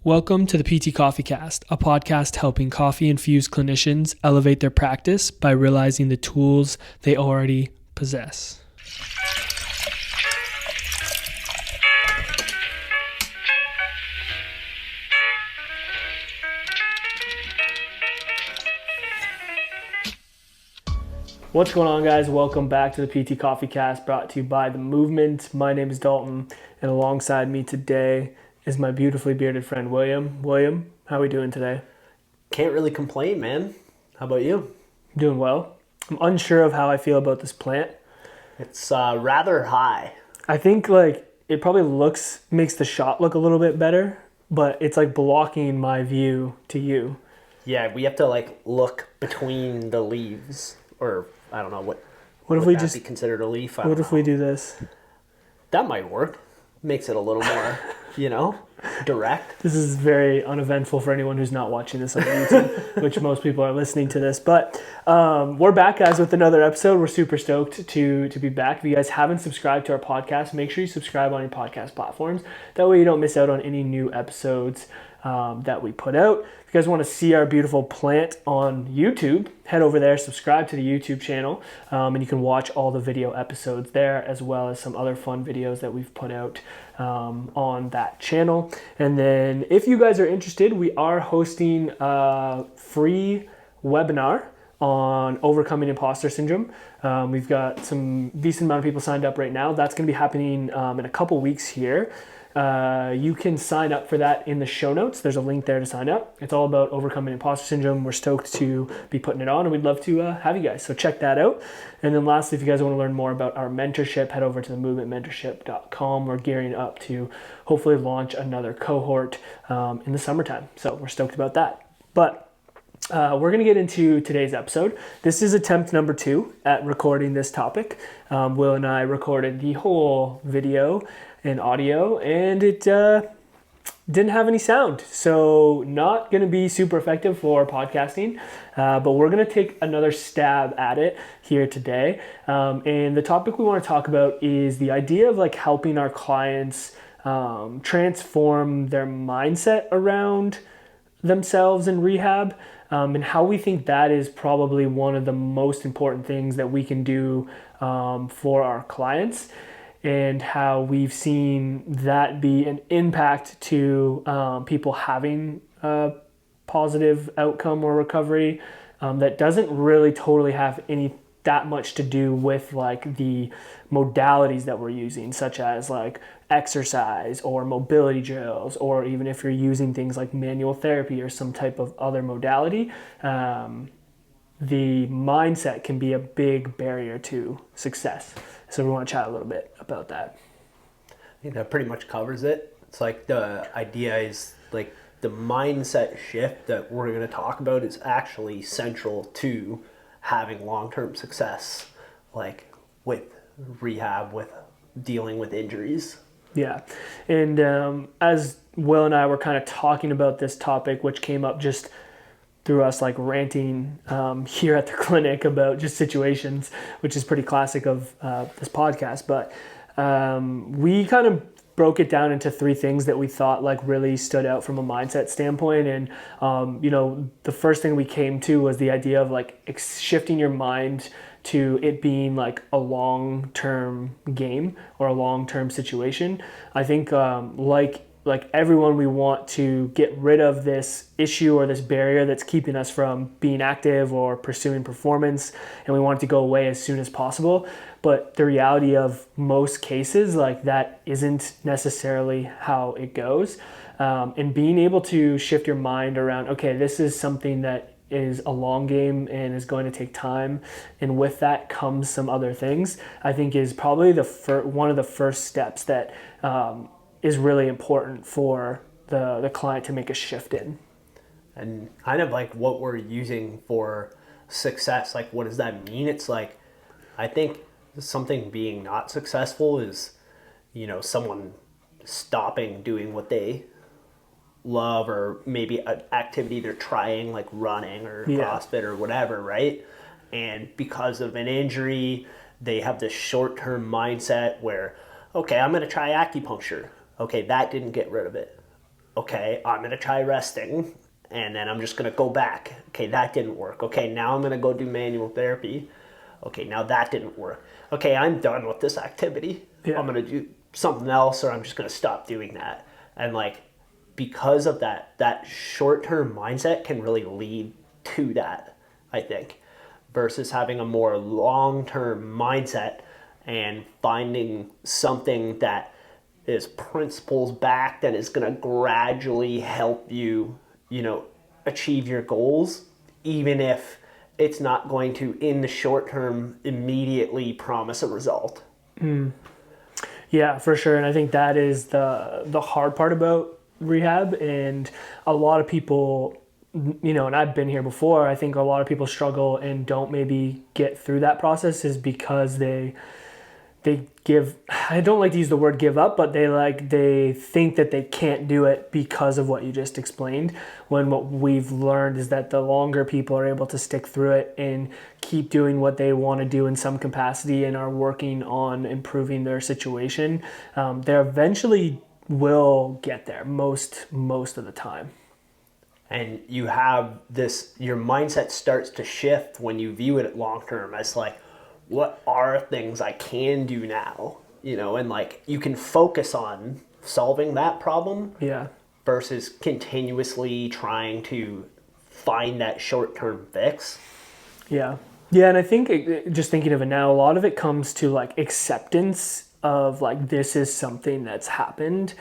Welcome to the PT Coffee Cast, a podcast helping coffee-infused clinicians elevate their practice by realizing the tools they already possess. What's going on, guys? Welcome back to the PT Coffee Cast, brought to you by The Movement. My name is Dalton, and alongside me today is my beautifully bearded friend, William. William, how are we doing today? Can't really complain, man. How about you? Doing well. I'm unsure of how I feel about this plant. It's rather high. I think it probably makes the shot look a little bit better, but it's like blocking my view to you. Yeah, we have to look between the leaves, or I don't know what if would we that just be considered a leaf? What if we do this? That might work. Makes it a little more, direct. This is very uneventful for anyone who's not watching this on YouTube, which most people are listening to this. But we're back, guys, with another episode. We're super stoked to be back. If you guys haven't subscribed to our podcast, make sure you subscribe on your podcast platforms. That way you don't miss out on any new episodes that we put out. If you guys want to see our beautiful plant on YouTube, head over there, subscribe to the YouTube channel, and you can watch all the video episodes there, as well as some other fun videos that we've put out on that channel. And then if you guys are interested, we are hosting a free webinar on overcoming imposter syndrome. We've got some decent amount of people signed up right now. That's going to be happening in a couple weeks here. You can sign up for that in the show notes. There's a link there to sign up. It's all about overcoming imposter syndrome. We're stoked to be putting it on, and we'd love to have you guys. So check that out. And then lastly, if you guys want to learn more about our mentorship, head over to themovementmentorship.com. We're gearing up to hopefully launch another cohort in the summertime. So we're stoked about that. But we're going to get into today's episode. This is attempt number 2 at recording this topic. Will and I recorded the whole video and audio, and it didn't have any sound. So not going to be super effective for podcasting, but we're going to take another stab at it here today. And the topic we want to talk about is the idea of helping our clients transform their mindset around themselves in rehab. And how we think that is probably one of the most important things that we can do for our clients, and how we've seen that be an impact to people having a positive outcome or recovery that doesn't really totally have that much to do with the modalities that we're using, such as exercise or mobility drills, or even if you're using things like manual therapy or some type of other modality. The mindset can be a big barrier to success. So we want to chat a little bit about that. I think that pretty much covers it. It's the idea is the mindset shift that we're going to talk about is actually central to having long-term success, with rehab, with dealing with injuries. Yeah. And as Will and I were kind of talking about this topic, which came up just through us ranting here at the clinic about just situations, which is pretty classic of this podcast. But we kind of broke it down into 3 things that we thought really stood out from a mindset standpoint. And the first thing we came to was the idea of shifting your mind to it being a long-term game or a long-term situation. I think like everyone, we want to get rid of this issue or this barrier that's keeping us from being active or pursuing performance, and we want it to go away as soon as possible. But the reality of most cases, that isn't necessarily how it goes. And being able to shift your mind around, okay, this is something that is a long game and is going to take time, and with that comes some other things, I think is probably one of the first steps that is really important for the client to make a shift in. And kind of what we're using for success, what does that mean? It's I think something being not successful is, someone stopping doing what they love, or maybe an activity they're trying, running or CrossFit or whatever, right? And because of an injury, they have this short-term mindset where, okay, I'm going to try acupuncture. Okay, that didn't get rid of it. okay, I'm going to try resting, and then I'm just going to go back. Okay, that didn't work. Okay, now I'm going to go do manual therapy. Okay, now that didn't work. Okay, I'm done with this activity. Yeah. I'm going to do something else, or I'm just going to stop doing that. And like, because of that short-term mindset can really lead to that, I think, versus having a more long-term mindset and finding something that is principles backed and is going to gradually help you, achieve your goals, even if it's not going to, in the short term, immediately promise a result. Yeah, for sure. And I think that is the hard part about rehab. And a lot of people, and I've been here before, I think a lot of people struggle and don't maybe get through that process is because they give, I don't like to use the word give up, but they think that they can't do it because of what you just explained, when what we've learned is that the longer people are able to stick through it and keep doing what they want to do in some capacity and are working on improving their situation, they eventually will get there most of the time. And you have this, your mindset starts to shift when you view it long term as like, what are things I can do now? And like, you can focus on solving that problem. Yeah. Versus continuously trying to find that short-term fix. Yeah. Yeah, and I think just thinking of it now, a lot of it comes to like acceptance of like, this is something that's happened.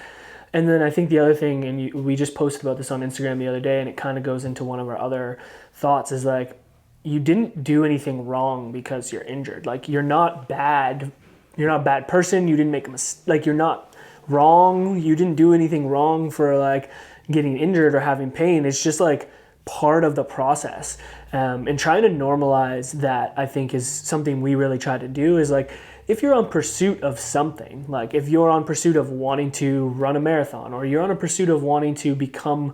And then I think the other thing, and we just posted about this on Instagram the other day, and it kind of goes into one of our other thoughts, is like, you didn't do anything wrong because you're injured. Like, you're not bad. You're not a bad person. You didn't make a mistake. Like, you're not wrong. You didn't do anything wrong for like getting injured or having pain. It's just like part of the process. And trying to normalize that, I think, is something we really try to do. Is like, if you're on pursuit of something, like if you're on pursuit of wanting to run a marathon, or you're on a pursuit of wanting to become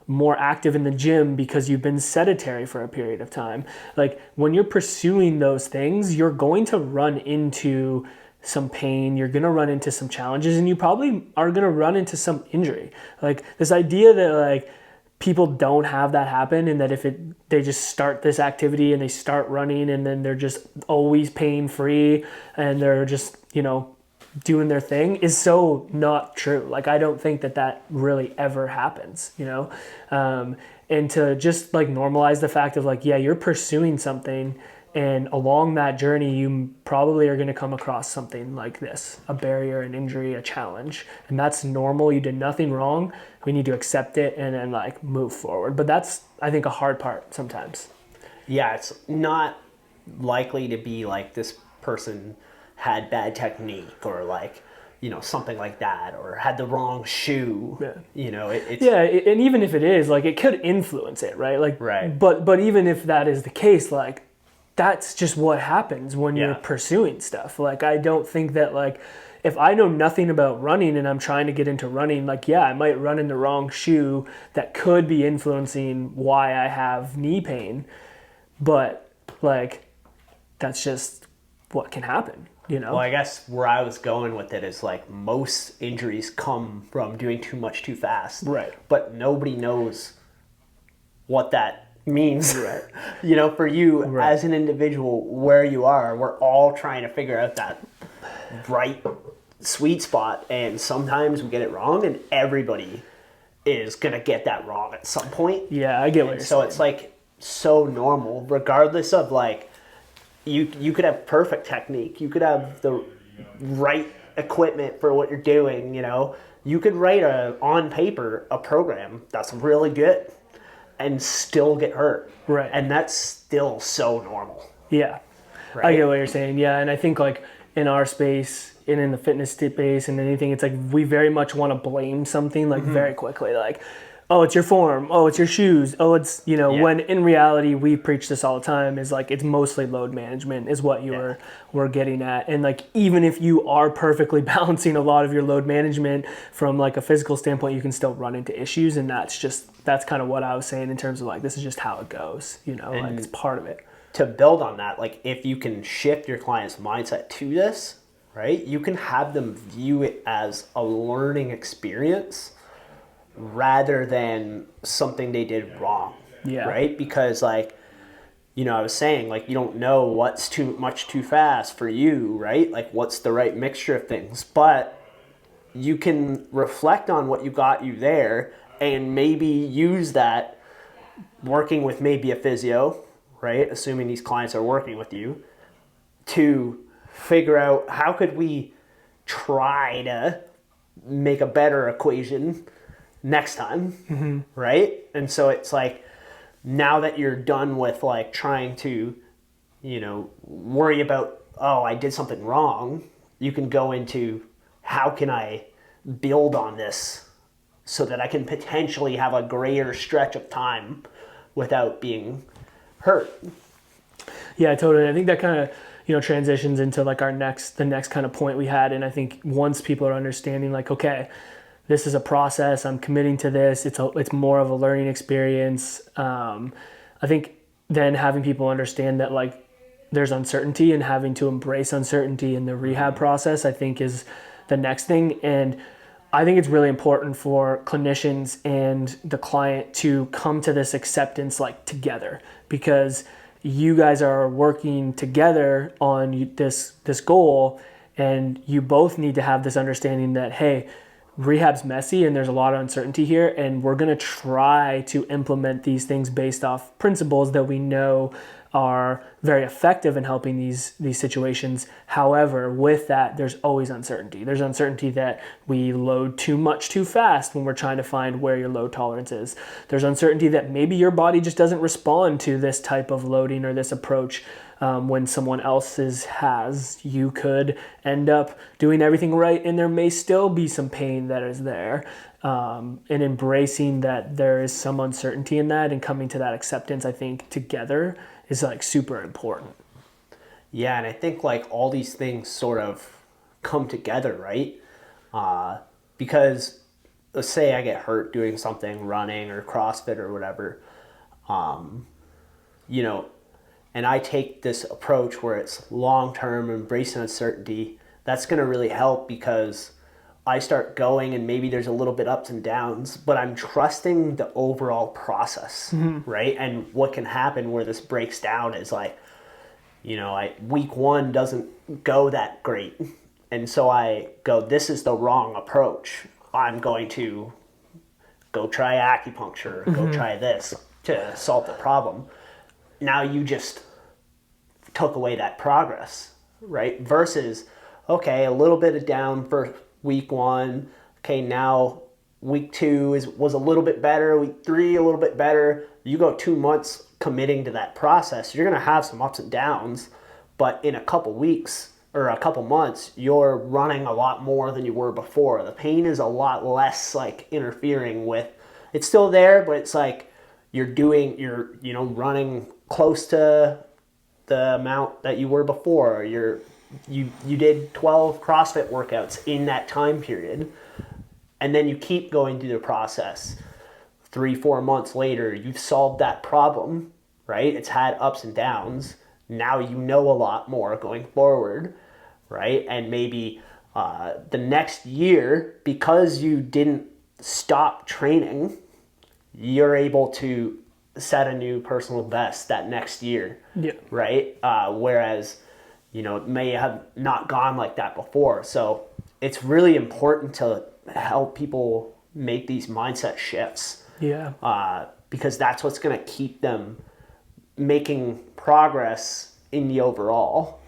more active in the gym because you've been sedentary for a period of time, like when you're pursuing those things, you're going to run into some pain, you're going to run into some challenges, and you probably are going to run into some injury. Like this idea that like people don't have that happen, and that if they just start this activity and they start running and then they're just always pain free and they're just, doing their thing, is so not true. Like, I don't think that really ever happens, and to just like normalize the fact of like, yeah, you're pursuing something, and along that journey, you probably are going to come across something like this, a barrier, an injury, a challenge, and that's normal. You did nothing wrong. We need to accept it and then like move forward. But that's, I think, a hard part sometimes. Yeah, it's not likely to be like this person had bad technique or like, something like that, or had the wrong shoe. Yeah. It's and even if it is, like, it could influence it, right? Like, right. But even if that is the case, like, that's just what happens when you're pursuing stuff. Like, I don't think that like, if I know nothing about running and I'm trying to get into running, like, yeah, I might run in the wrong shoe that could be influencing why I have knee pain, but like, that's just what can happen. Well, I guess where I was going with it is like, most injuries come from doing too much too fast. Right. But nobody knows what that means. Right. For you as an individual, where you are, we're all trying to figure out that right sweet spot. And sometimes we get it wrong, and everybody is going to get that wrong at some point. Yeah, I get what you're saying. So it's like so normal, regardless of like, you could have perfect technique, you could have the right equipment for what you're doing, you could write on paper a program that's really good and still get hurt. Right. And that's still so normal. Yeah. Right? I get what you're saying. Yeah. And I think like in our space and in the fitness space and anything, it's like we very much want to blame something like very quickly. Like, oh, it's your form. Oh, it's your shoes. Oh, it's, when in reality, we preach this all the time, is like, it's mostly load management is what we're getting at. And like, even if you are perfectly balancing a lot of your load management from like a physical standpoint, you can still run into issues. And that's kind of what I was saying in terms of like, this is just how it goes, like it's part of it. To build on that, like if you can shift your client's mindset to this, right, you can have them view it as a learning experience rather than something they did wrong. Yeah. Right? Because like, you know, I was saying, like, you don't know what's too much too fast for you, right? Like, what's the right mixture of things. But you can reflect on what you got you there and maybe use that working with maybe a physio, right? Assuming these clients are working with you, to figure out how could we try to make a better equation next time, right? And so it's like, now that you're done with like trying to, you know, worry about, oh, I did something wrong, you can go into how can I build on this so that I can potentially have a greater stretch of time without being hurt. Yeah, totally. I think that kind of, you know, transitions into like the next kind of point we had. And I think once people are understanding like, okay, this is a process, I'm committing to this, it's more of a learning experience. I think then having people understand that like there's uncertainty, and having to embrace uncertainty in the rehab process, I think is the next thing. And I think it's really important for clinicians and the client to come to this acceptance like together, because you guys are working together on this goal, and you both need to have this understanding that, hey, rehab's messy and there's a lot of uncertainty here, and we're going to try to implement these things based off principles that we know are very effective in helping these situations. However, with that, there's always uncertainty. There's uncertainty that we load too much too fast when we're trying to find where your load tolerance is. There's uncertainty that maybe your body just doesn't respond to this type of loading or this approach when someone else's has. You could end up doing everything right, and there may still be some pain that is there. And embracing that there is some uncertainty in that and coming to that acceptance, I think, together is like super important. Yeah, and I think like all these things sort of come together, right? Because let's say I get hurt doing something, running or CrossFit or whatever, you know, and I take this approach where it's long-term, embracing uncertainty. That's going to really help, because I start going and maybe there's a little bit ups and downs, but I'm trusting the overall process, right? And what can happen where this breaks down is like, you know, week one doesn't go that great. And so I go, this is the wrong approach. I'm going to go try acupuncture, go try this to solve the problem. Now you just took away that progress, right? Versus, okay, a little bit of down for week one. Okay, now week two was a little bit better. Week three, a little bit better. You go 2 months committing to that process, you're going to have some ups and downs, but in a couple weeks or a couple months, you're running a lot more than you were before. The pain is a lot less like interfering with, it's still there, but it's like you're you know, running close to the amount that you were before. You did 12 CrossFit workouts in that time period, and then you keep going through the process. 3-4 months later, you've solved that problem, right? It's had ups and downs. Now you know a lot more going forward, right? And maybe the next year, because you didn't stop training, you're able to set a new personal best that next year, right? Whereas, you know, it may have not gone like that before. So it's really important to help people make these mindset shifts. Because that's what's going to keep them making progress in the overall.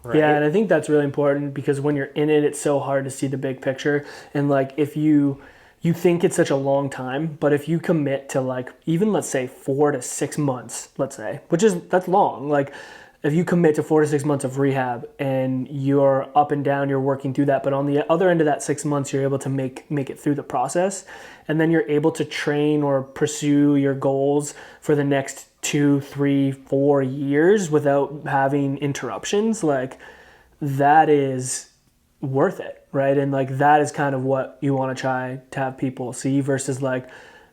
Right? Yeah, and I think that's really important, because when you're in it, it's so hard to see the big picture. And like, if you think it's such a long time, but if you commit to like, even let's say 4 to 6 months, let's say, that's long. Like, if you commit to 4 to 6 months of rehab and you're up and down, you're working through that, but on the other end of that 6 months, you're able to make it through the process, and then you're able to train or pursue your goals for the next 2, 3, 4 years without having interruptions, like, that is worth it, right? And like, that is kind of what you want to try to have people see, versus like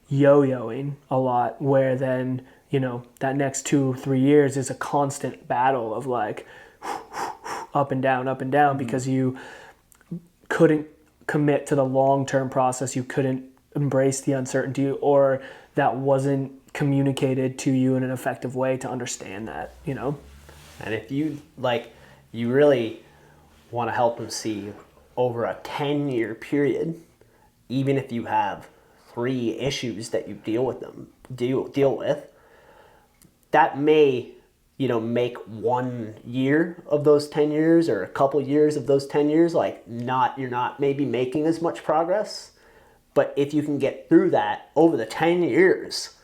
yo-yoing a lot, where then, you know, that next 2-3 years is a constant battle of like up and down, because you couldn't commit to the long-term process. You couldn't embraced the uncertainty, or that wasn't communicated to you in an effective way to understand that, you know? And if you you really want to help them see over a 10-year period, even if you have 3 issues that you deal with, that may, make 1 year of those 10 years or a couple years of those 10 years, you're not maybe making as much progress. But if you can get through that over the 10 years,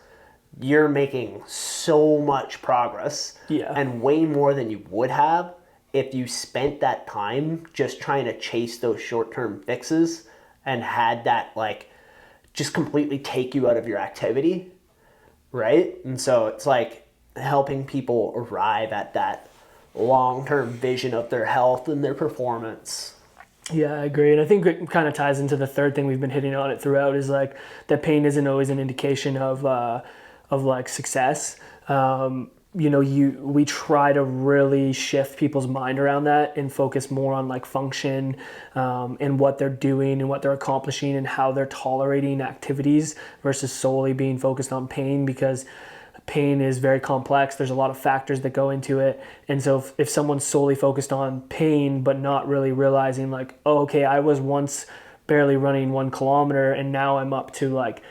you're making so much progress, and way more than you would have if you spent that time just trying to chase those short-term fixes and had that just completely take you out of your activity, right? And so it's helping people arrive at that long-term vision of their health and their performance. Yeah, I agree. And I think it kind of ties into the third thing we've been hitting on it throughout, is that pain isn't always an indication of success. We try to really shift people's mind around that and focus more on function, and what they're doing and what they're accomplishing and how they're tolerating activities, versus solely being focused on pain, because pain is very complex. There's a lot of factors that go into it. And so if someone's solely focused on pain, but not really realizing I was once barely running 1 kilometer and now I'm up to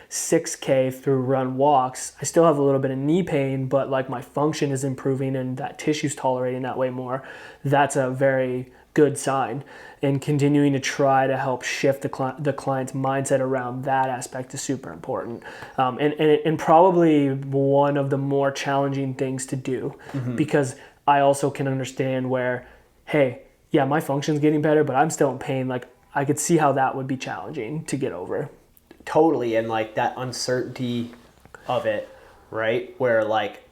6K through run walks. I still have a little bit of knee pain, but my function is improving and that tissue's tolerating that way more. That's a very good sign. And continuing to try to help shift the client's mindset around that aspect is super important. And probably one of the more challenging things to do, because I also can understand where, hey, yeah, my function's getting better, but I'm still in pain. I could see how that would be challenging to get over. Totally. And that uncertainty of it, right? Where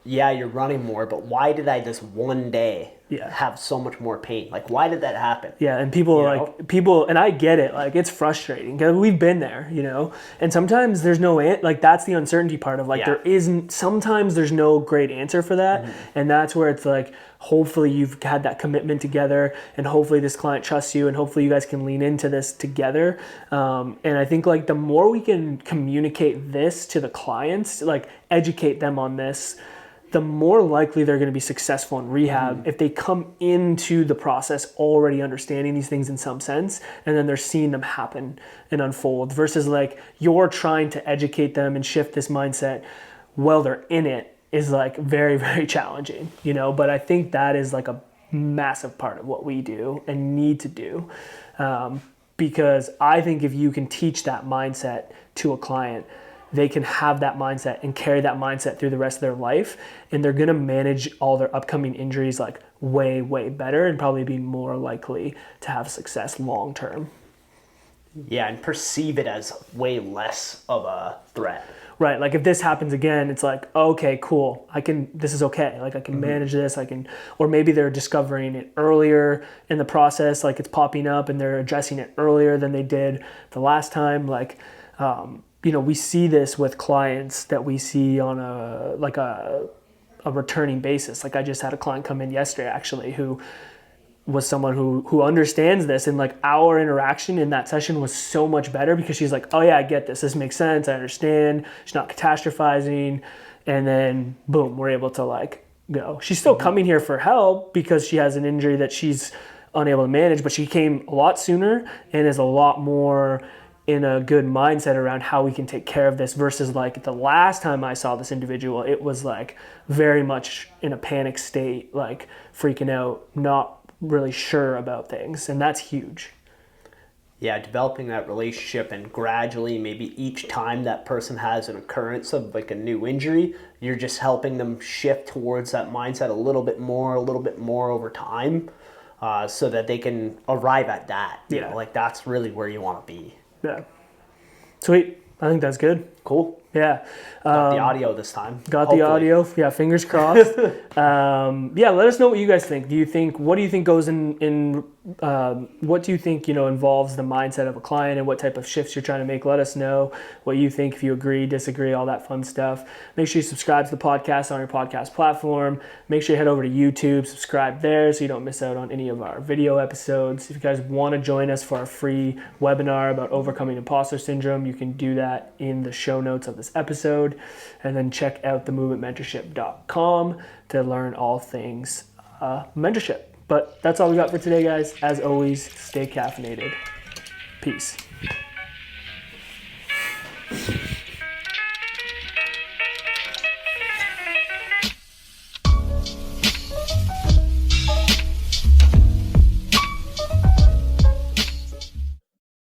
you're running more, but why did I this one day have so much more pain? Why did that happen? Yeah, and people and I get it. It's frustrating because we've been there, And sometimes there's no that's the uncertainty part of sometimes there's no great answer for that, and that's where it's hopefully you've had that commitment together, and hopefully this client trusts you, and hopefully you guys can lean into this together. And I think the more we can communicate this to the clients, educate them on this, the more likely they're going to be successful in rehab if they come into the process already understanding these things in some sense, and then they're seeing them happen and unfold, versus you're trying to educate them and shift this mindset while they're in it is very, very challenging, but I think that is a massive part of what we do and need to do, because I think if you can teach that mindset to a client, they can have that mindset and carry that mindset through the rest of their life, and they're going to manage all their upcoming injuries way, way better, and probably be more likely to have success long term. Yeah, and perceive it as way less of a threat. Right, if this happens again, it's okay, cool, this is okay, I can manage this, or maybe they're discovering it earlier in the process, it's popping up and they're addressing it earlier than they did the last time. We see this with clients that we see on a returning basis. I just had a client come in yesterday, actually, who was someone who understands this, and our interaction in that session was so much better because she's oh yeah, I get this makes sense, I understand, she's not catastrophizing, and then boom, we're able to go. She's still coming here for help because she has an injury that she's unable to manage, but she came a lot sooner and is a lot more in a good mindset around how we can take care of this, versus the last time I saw this individual, it was very much in a panic state, freaking out, not really sure about things, and that's huge. Yeah, developing that relationship, and gradually, maybe each time that person has an occurrence of a new injury, you're just helping them shift towards that mindset a little bit more over time, so that they can arrive at that. That's really where you want to be. Yeah. Sweet. I think that's good. Cool. Yeah. Got the audio this time. Got hopefully. the audio. Yeah, fingers crossed. Yeah, let us know what you guys think. What do you think goes in what do you think, involves the mindset of a client and what type of shifts you're trying to make? Let us know what you think, if you agree, disagree, all that fun stuff. Make sure you subscribe to the podcast on your podcast platform. Make sure you head over to YouTube, subscribe there so you don't miss out on any of our video episodes. If you guys want to join us for our free webinar about overcoming imposter syndrome, you can do that in the show notes of this episode. And then check out themovementmentorship.com to learn all things mentorship. But that's all we got for today, guys. As always, stay caffeinated. Peace.